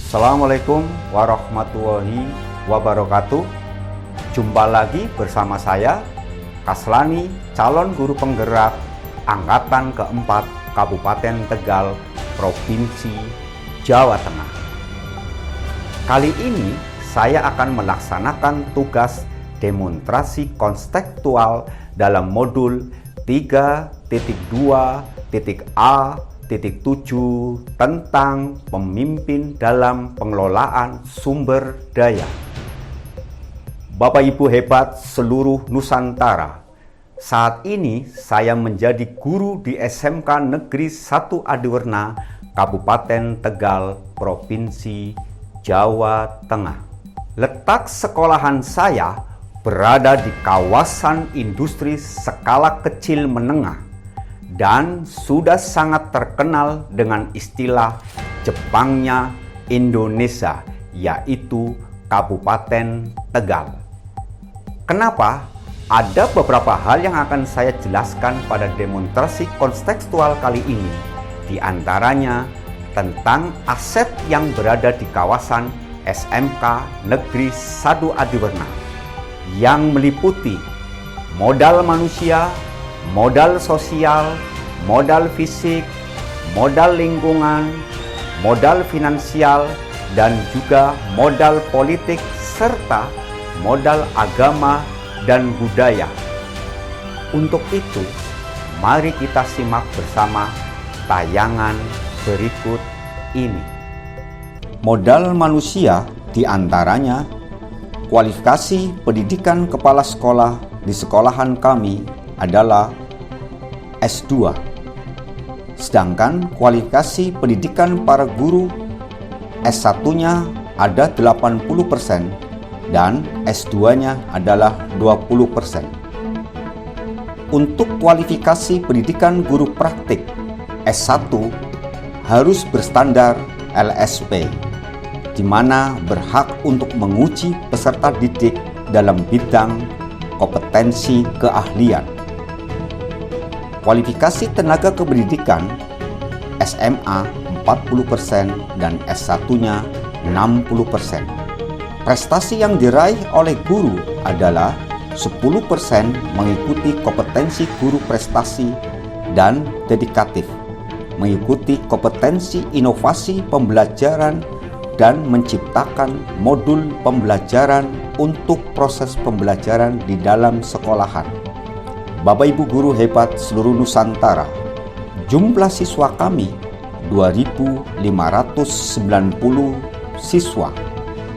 Assalamualaikum warahmatullahi wabarakatuh. Jumpa lagi bersama saya, Kaslani, calon guru penggerak Angkatan keempat Kabupaten Tegal, Provinsi Jawa Tengah. Kali ini saya akan melaksanakan tugas demonstrasi konstekstual dalam modul 3.2.A.7 tentang pemimpin dalam pengelolaan sumber daya. Bapak Ibu hebat seluruh Nusantara, saat ini saya menjadi guru di SMK Negeri 1 Adiwerna, Kabupaten Tegal, Provinsi Jawa Tengah. Letak sekolahan saya berada di kawasan industri skala kecil menengah dan sudah sangat terkenal dengan istilah Jepangnya Indonesia, yaitu Kabupaten Tegal. Kenapa? Ada beberapa hal yang akan saya jelaskan pada demonstrasi kontekstual kali ini. Di antaranya tentang aset yang berada di kawasan SMK Negeri 1 Adiwerna yang meliputi modal manusia, modal sosial, modal fisik, modal lingkungan, modal finansial, dan juga modal politik serta modal agama dan budaya. Untuk itu, mari kita simak bersama tayangan berikut ini. Modal manusia diantaranya kualifikasi pendidikan kepala sekolah di sekolahan kami adalah S2. Sedangkan kualifikasi pendidikan para guru S1-nya ada 80% dan S2-nya adalah 20%. Untuk kualifikasi pendidikan guru praktik S1 harus berstandar LSP, di mana berhak untuk menguji peserta didik dalam bidang kompetensi keahlian. Kualifikasi tenaga kependidikan SMA 40% dan S1-nya 60%. Prestasi yang diraih oleh guru adalah 10% mengikuti kompetensi guru prestasi dan dedikatif, mengikuti kompetensi inovasi pembelajaran dan menciptakan modul pembelajaran untuk proses pembelajaran di dalam sekolahan. Bapak Ibu guru hebat seluruh Nusantara, jumlah siswa kami 2.590 siswa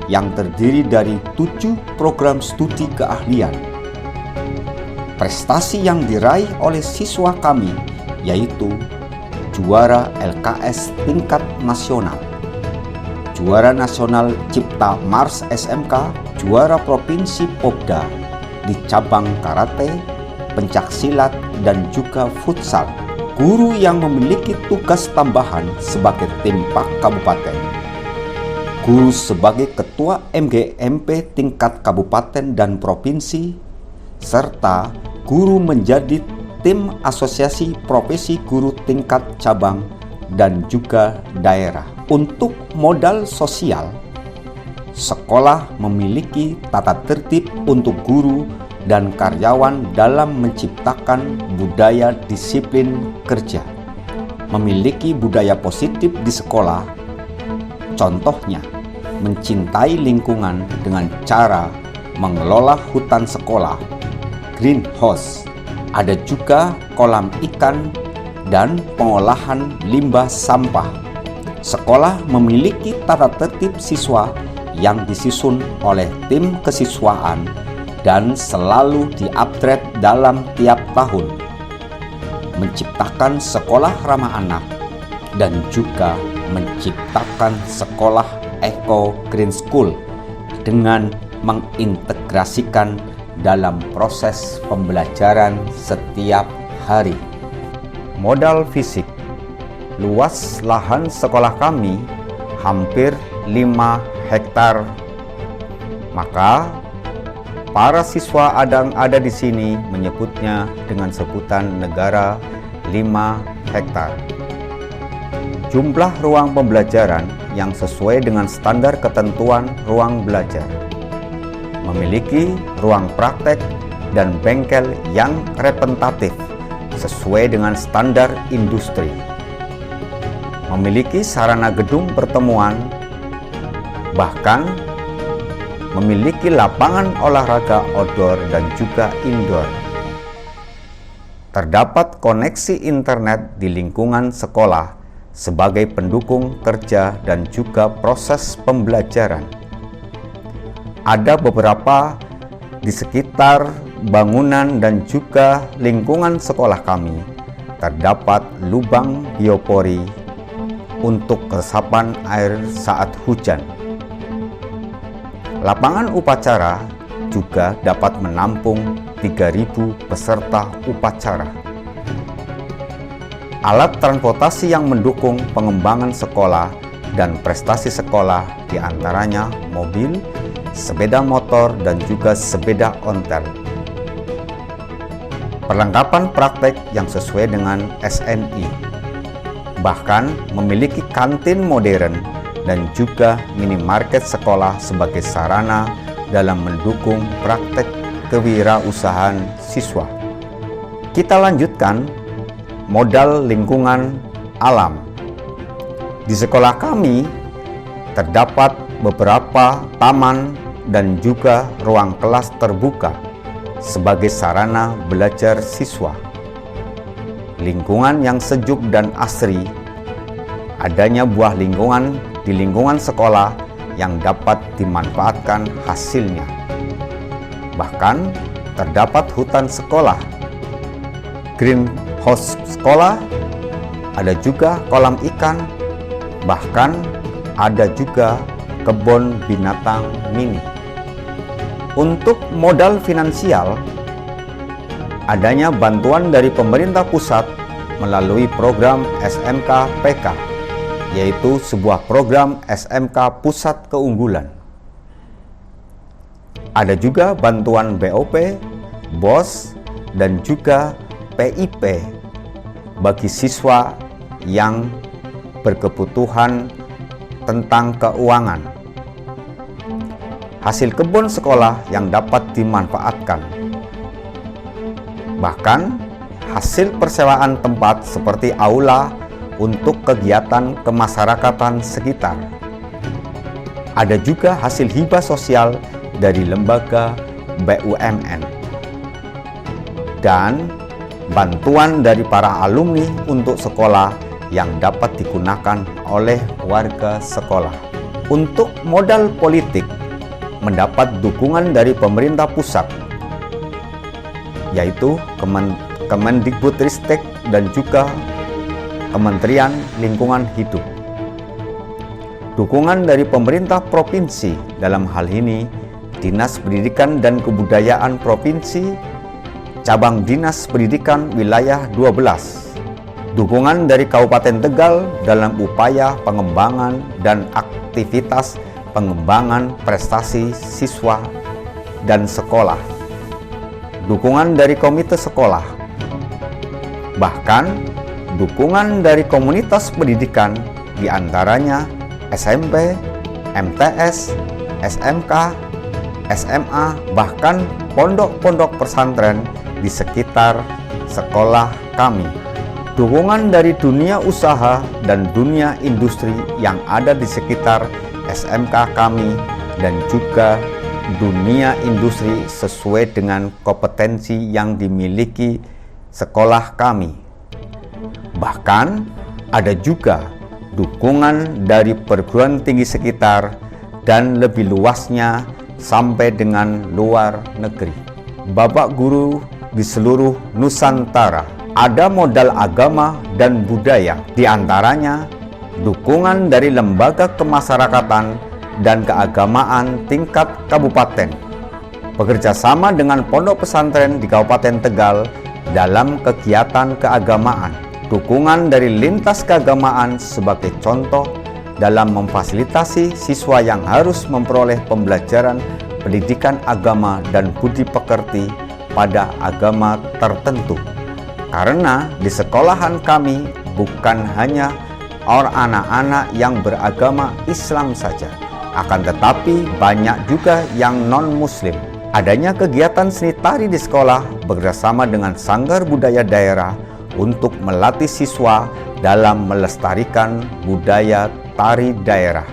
yang terdiri dari 7 program studi keahlian. Prestasi yang diraih oleh siswa kami yaitu juara LKS tingkat nasional, juara nasional Cipta Mars SMK, juara provinsi Popda di cabang karate, pencaksilat, dan juga futsal. Guru yang memiliki tugas tambahan sebagai timpak kabupaten, guru sebagai ketua MGMP tingkat kabupaten dan provinsi, serta guru menjadi tim asosiasi profesi guru tingkat cabang dan juga daerah. Untuk modal sosial, sekolah memiliki tata tertib untuk guru dan karyawan dalam menciptakan budaya disiplin kerja, memiliki budaya positif di sekolah. Contohnya, mencintai lingkungan dengan cara mengelola hutan sekolah, greenhouse, ada juga kolam ikan dan pengolahan limbah sampah. Sekolah memiliki tata tertib siswa yang disusun oleh tim kesiswaan dan selalu di-upgrade dalam tiap tahun, menciptakan sekolah ramah anak dan juga menciptakan sekolah Eco Green School dengan mengintegrasikan dalam proses pembelajaran setiap hari. Modal fisik, luas lahan sekolah kami hampir 5 hektar. Maka para siswa yang ada di sini menyebutnya dengan sebutan negara 5 hektar. Jumlah ruang pembelajaran yang sesuai dengan standar ketentuan ruang belajar, memiliki ruang praktek dan bengkel yang representatif sesuai dengan standar industri, memiliki sarana gedung pertemuan, bahkan memiliki lapangan olahraga outdoor dan juga indoor. Terdapat koneksi internet di lingkungan sekolah sebagai pendukung kerja dan juga proses pembelajaran. Ada beberapa di sekitar bangunan dan juga lingkungan sekolah kami terdapat lubang biopori untuk resapan air saat hujan. Lapangan upacara juga dapat menampung 3.000 peserta upacara. Alat transportasi yang mendukung pengembangan sekolah dan prestasi sekolah diantaranya mobil, sepeda motor, dan juga sepeda ontel. Perlengkapan praktek yang sesuai dengan SNI, bahkan memiliki kantin modern dan juga minimarket sekolah sebagai sarana dalam mendukung praktek kewirausahaan siswa. Kita lanjutkan modal lingkungan alam. Di sekolah kami terdapat beberapa taman dan juga ruang kelas terbuka sebagai sarana belajar siswa. Lingkungan yang sejuk dan asri, adanya buah lingkungan di lingkungan sekolah yang dapat dimanfaatkan hasilnya. Bahkan terdapat hutan sekolah, greenhouse sekolah, ada juga kolam ikan, bahkan ada juga kebun binatang mini. Untuk modal finansial, adanya bantuan dari pemerintah pusat melalui program SMK PK, yaitu sebuah program SMK Pusat Keunggulan. Ada juga bantuan BOP, BOS, dan juga PIP bagi siswa yang berkebutuhan tentang keuangan. Hasil kebun sekolah yang dapat dimanfaatkan. Bahkan hasil persewaan tempat seperti aula untuk kegiatan kemasyarakatan sekitar. Ada juga hasil hibah sosial dari lembaga BUMN dan bantuan dari para alumni untuk sekolah yang dapat digunakan oleh warga sekolah. Untuk modal politik, mendapat dukungan dari pemerintah pusat, yaitu Kemendikbudristek dan juga Kementerian Lingkungan Hidup. Dukungan dari pemerintah provinsi, dalam hal ini Dinas Pendidikan dan Kebudayaan Provinsi, Cabang Dinas Pendidikan Wilayah 12. Dukungan dari Kabupaten Tegal dalam upaya pengembangan dan aktivitas pengembangan prestasi siswa dan sekolah. Dukungan dari komite sekolah. Bahkan dukungan dari komunitas pendidikan diantaranya SMP, MTS, SMK, SMA, bahkan pondok-pondok pesantren di sekitar sekolah kami. Dukungan dari dunia usaha dan dunia industri yang ada di sekitar SMK kami dan juga dunia industri sesuai dengan kompetensi yang dimiliki sekolah kami. Bahkan ada juga dukungan dari perguruan tinggi sekitar dan lebih luasnya sampai dengan luar negeri. Bapak guru di seluruh Nusantara, ada modal agama dan budaya, diantaranya dukungan dari lembaga kemasyarakatan dan keagamaan tingkat kabupaten, bekerja sama dengan pondok pesantren di Kabupaten Tegal dalam kegiatan keagamaan. Dukungan dari lintas keagamaan sebagai contoh dalam memfasilitasi siswa yang harus memperoleh pembelajaran pendidikan agama dan budi pekerti pada agama tertentu. Karena di sekolahan kami bukan hanya orang anak-anak yang beragama Islam saja. Akan tetapi banyak juga yang non-muslim. Adanya kegiatan seni tari di sekolah bekerjasama dengan Sanggar Budaya Daerah untuk melatih siswa dalam melestarikan budaya tari daerah.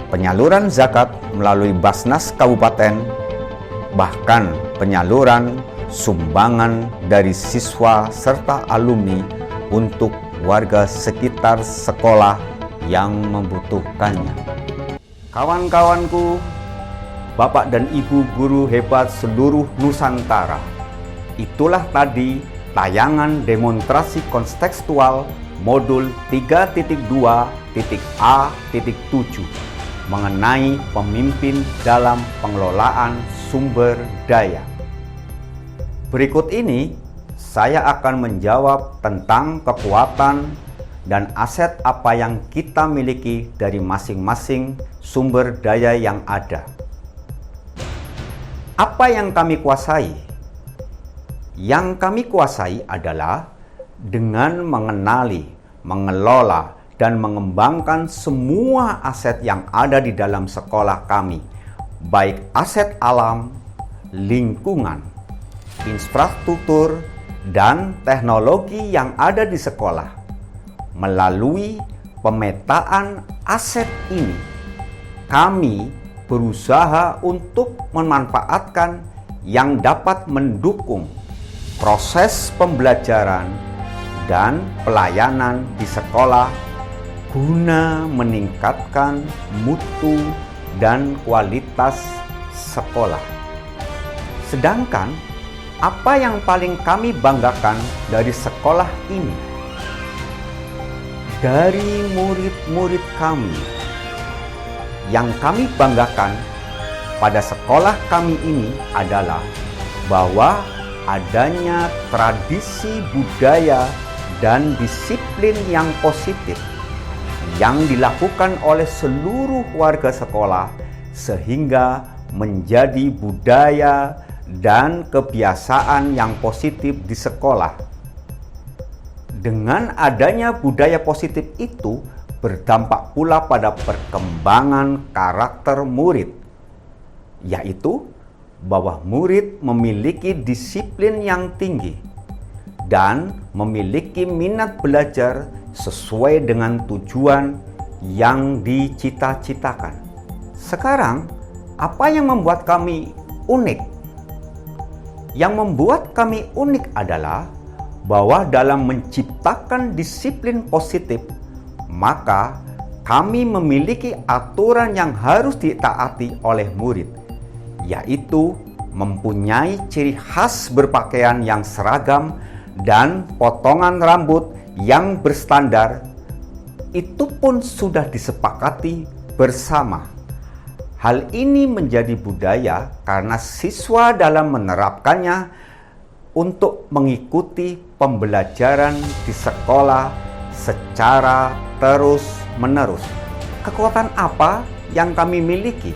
Penyaluran zakat melalui Basnas Kabupaten, bahkan penyaluran sumbangan dari siswa serta alumni untuk warga sekitar sekolah yang membutuhkannya. Kawan-kawanku, Bapak dan Ibu guru hebat seluruh Nusantara, itulah tadi tayangan demonstrasi kontekstual modul 3.2.A.7 mengenai pemimpin dalam pengelolaan sumber daya. Berikut ini saya akan menjawab tentang kekuatan dan aset apa yang kita miliki dari masing-masing sumber daya yang ada. Apa yang kami kuasai? Yang kami kuasai adalah dengan mengenali, mengelola, dan mengembangkan semua aset yang ada di dalam sekolah kami, baik aset alam, lingkungan, infrastruktur, dan teknologi yang ada di sekolah. Melalui pemetaan aset ini, kami berusaha untuk memanfaatkan yang dapat mendukung proses pembelajaran dan pelayanan di sekolah guna meningkatkan mutu dan kualitas sekolah. Sedangkan apa yang paling kami banggakan dari sekolah ini? Dari murid-murid kami, yang kami banggakan pada sekolah kami ini adalah bahwa adanya tradisi budaya dan disiplin yang positif yang dilakukan oleh seluruh warga sekolah sehingga menjadi budaya dan kebiasaan yang positif di sekolah. Dengan adanya budaya positif itu berdampak pula pada perkembangan karakter murid, yaitu bahwa murid memiliki disiplin yang tinggi dan memiliki minat belajar sesuai dengan tujuan yang dicita-citakan. Sekarang, apa yang membuat kami unik? Yang membuat kami unik adalah bahwa dalam menciptakan disiplin positif, maka kami memiliki aturan yang harus ditaati oleh murid, yaitu mempunyai ciri khas berpakaian yang seragam dan potongan rambut yang berstandar. Itu pun sudah disepakati bersama. Hal ini menjadi budaya karena siswa dalam menerapkannya untuk mengikuti pembelajaran di sekolah secara terus-menerus. Kekuatan apa yang kami miliki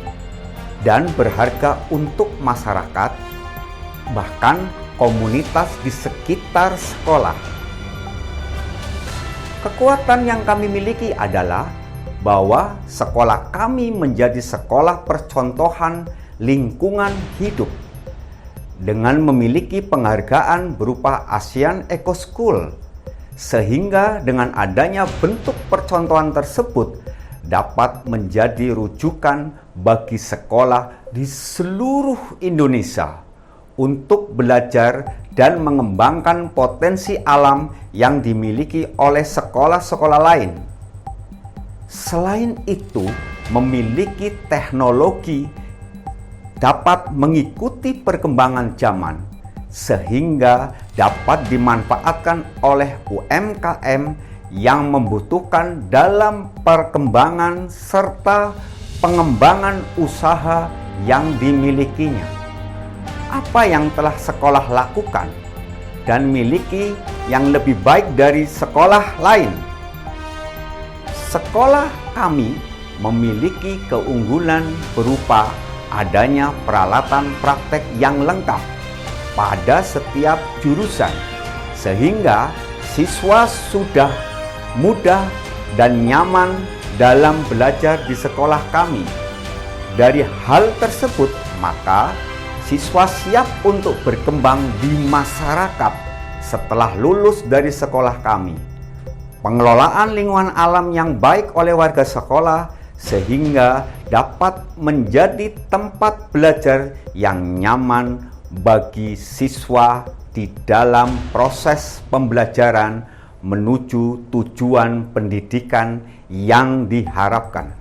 dan berharga untuk masyarakat, bahkan komunitas di sekitar sekolah? Kekuatan yang kami miliki adalah bahwa sekolah kami menjadi sekolah percontohan lingkungan hidup dengan memiliki penghargaan berupa ASEAN Eco School, sehingga dengan adanya bentuk percontohan tersebut dapat menjadi rujukan bagi sekolah di seluruh Indonesia untuk belajar dan mengembangkan potensi alam yang dimiliki oleh sekolah-sekolah lain. Selain itu, memiliki teknologi dapat mengikuti perkembangan zaman sehingga dapat dimanfaatkan oleh UMKM yang membutuhkan dalam perkembangan serta pengembangan usaha yang dimilikinya. Apa yang telah sekolah lakukan dan miliki yang lebih baik dari sekolah lain? Sekolah kami memiliki keunggulan berupa adanya peralatan praktek yang lengkap pada setiap jurusan, sehingga siswa sudah mudah dan nyaman dalam belajar di sekolah kami. Dari hal tersebut, maka siswa siap untuk berkembang di masyarakat setelah lulus dari sekolah kami. Pengelolaan lingkungan alam yang baik oleh warga sekolah sehingga dapat menjadi tempat belajar yang nyaman bagi siswa di dalam proses pembelajaran menuju tujuan pendidikan yang diharapkan.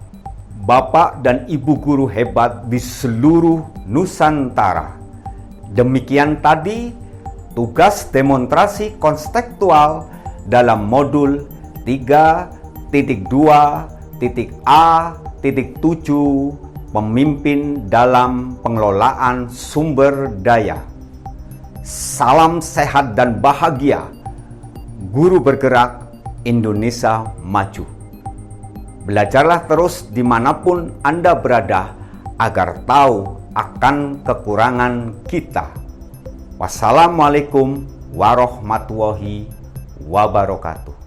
Bapak dan Ibu guru hebat di seluruh Nusantara. Demikian tadi tugas demonstrasi konstekstual dalam modul 3.2.A.7 Pemimpin dalam pengelolaan sumber daya. Salam sehat dan bahagia. Guru bergerak Indonesia maju. Belajarlah terus dimanapun Anda berada agar tahu akan kekurangan kita. Wassalamualaikum warahmatullahi wabarakatuh.